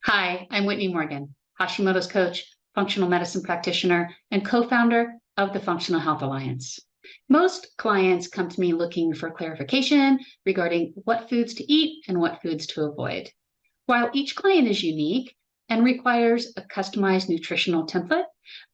Hi, I'm Whitney Morgan, Hashimoto's coach, functional medicine practitioner, and co-founder of the Functional Health Alliance. Most clients come to me looking for clarification regarding what foods to eat and what foods to avoid. While each client is unique and requires a customized nutritional template,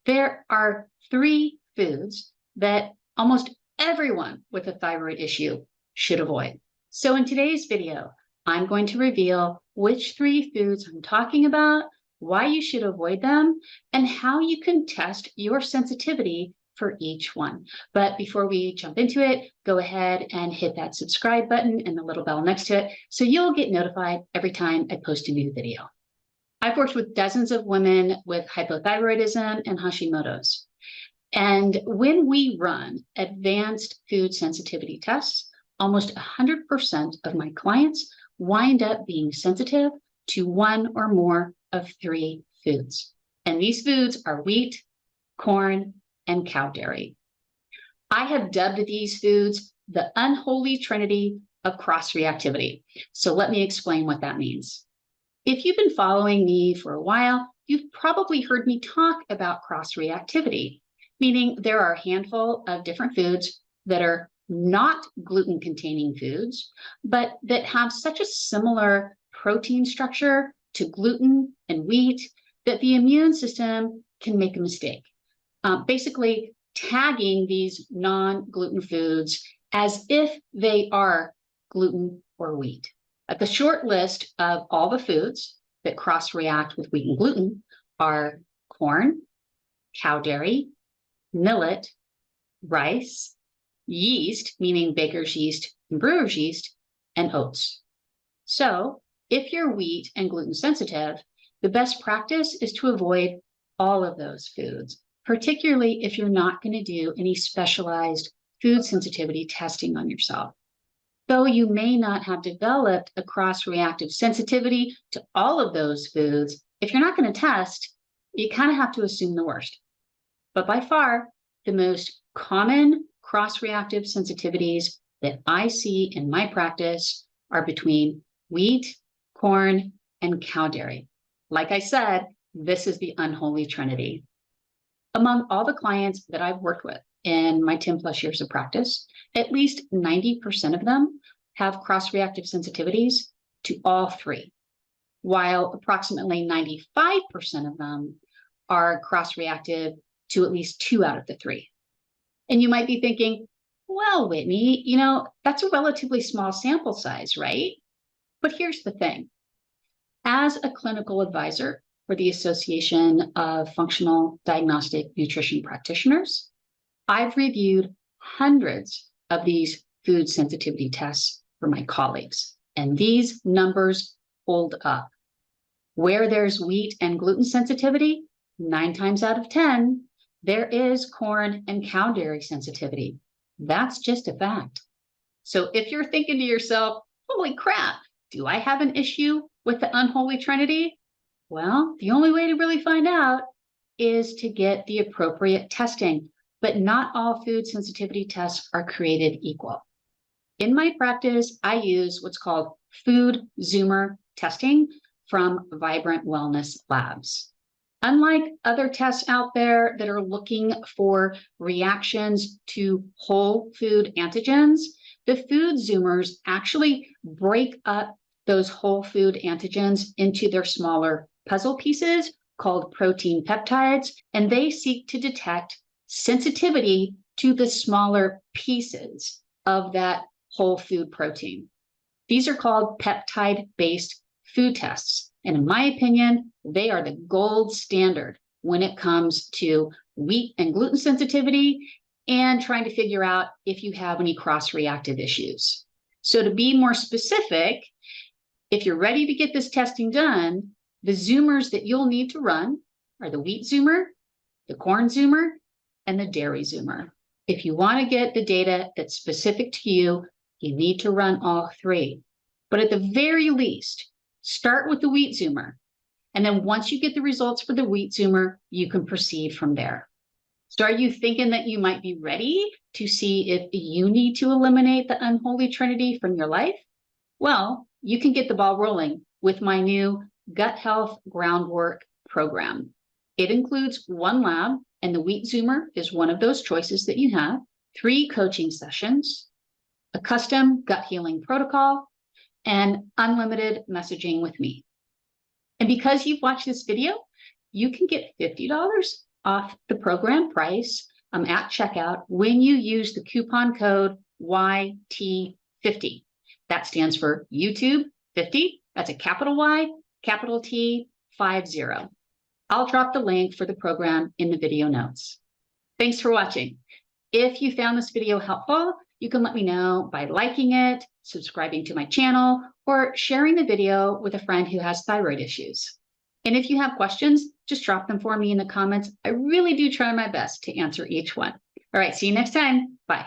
there are three foods that almost everyone with a thyroid issue should avoid. So in today's video, I'm going to reveal which three foods I'm talking about, why you should avoid them, and how you can test your sensitivity for each one. But before we jump into it, go ahead and hit that subscribe button and the little bell next to it so you'll get notified every time I post a new video. I've worked with dozens of women with hypothyroidism and Hashimoto's. And when we run advanced food sensitivity tests, almost 100% of my clients wind up being sensitive to one or more of three foods. And these foods are wheat, corn, and cow dairy. I have dubbed these foods the unholy trinity of cross-reactivity. So let me explain what that means. If you've been following me for a while, you've probably heard me talk about cross-reactivity, meaning there are a handful of different foods that are not gluten-containing foods, but that have such a similar protein structure to gluten and wheat that the immune system can make a mistake. Basically, tagging these non-gluten foods as if they are gluten or wheat. The short list of all the foods that cross-react with wheat and gluten are corn, cow dairy, millet, rice, yeast, meaning baker's yeast and brewer's yeast, and oats. So if you're wheat and gluten sensitive, the best practice is to avoid all of those foods, particularly if you're not going to do any specialized food sensitivity testing on yourself. Though you may not have developed a cross-reactive sensitivity to all of those foods, if you're not going to test, you kind of have to assume the worst. But by far, the most common cross-reactive sensitivities that I see in my practice are between wheat, corn, and cow dairy. Like I said, this is the unholy trinity. Among all the clients that I've worked with in my 10 plus years of practice, at least 90% of them have cross-reactive sensitivities to all three, while approximately 95% of them are cross-reactive to at least two out of the three. And you might be thinking, well, Whitney, that's a relatively small sample size, right? But here's the thing. As a clinical advisor for the Association of Functional Diagnostic Nutrition Practitioners, I've reviewed hundreds of these food sensitivity tests for my colleagues, and these numbers hold up. Where there's wheat and gluten sensitivity, 9 times out of 10, there is corn and cow dairy sensitivity. That's just a fact. So if you're thinking to yourself, holy crap, do I have an issue with the unholy trinity? Well, the only way to really find out is to get the appropriate testing, but not all food sensitivity tests are created equal. In my practice, I use what's called food zoomer testing from Vibrant Wellness Labs. Unlike other tests out there that are looking for reactions to whole food antigens, the food zoomers actually break up those whole food antigens into their smaller puzzle pieces called protein peptides, and they seek to detect sensitivity to the smaller pieces of that whole food protein. These are called peptide-based food tests. And in my opinion, they are the gold standard when it comes to wheat and gluten sensitivity and trying to figure out if you have any cross-reactive issues. So to be more specific, if you're ready to get this testing done, the zoomers that you'll need to run are the wheat zoomer, the corn zoomer, and the dairy zoomer. If you want to get the data that's specific to you, you need to run all three. But at the very least, start with the wheat zoomer. And then once you get the results for the wheat zoomer, you can proceed from there. So are you thinking that you might be ready to see if you need to eliminate the unholy trinity from your life? Well, you can get the ball rolling with my new Gut Health Groundwork Program. It includes 1 lab, and the Wheat Zoomer is one of those choices that you have, 3 coaching sessions, a custom gut healing protocol, and unlimited messaging with me. And because you've watched this video, you can get $50 off the program price at checkout when you use the coupon code YT50. That stands for YouTube 50. That's a capital Y, capital T, 50. I'll drop the link for the program in the video notes. Thanks for watching. If you found this video helpful, you can let me know by liking it, subscribing to my channel, or sharing the video with a friend who has thyroid issues. And if you have questions, just drop them for me in the comments. I really do try my best to answer each one. All right, see you next time. Bye.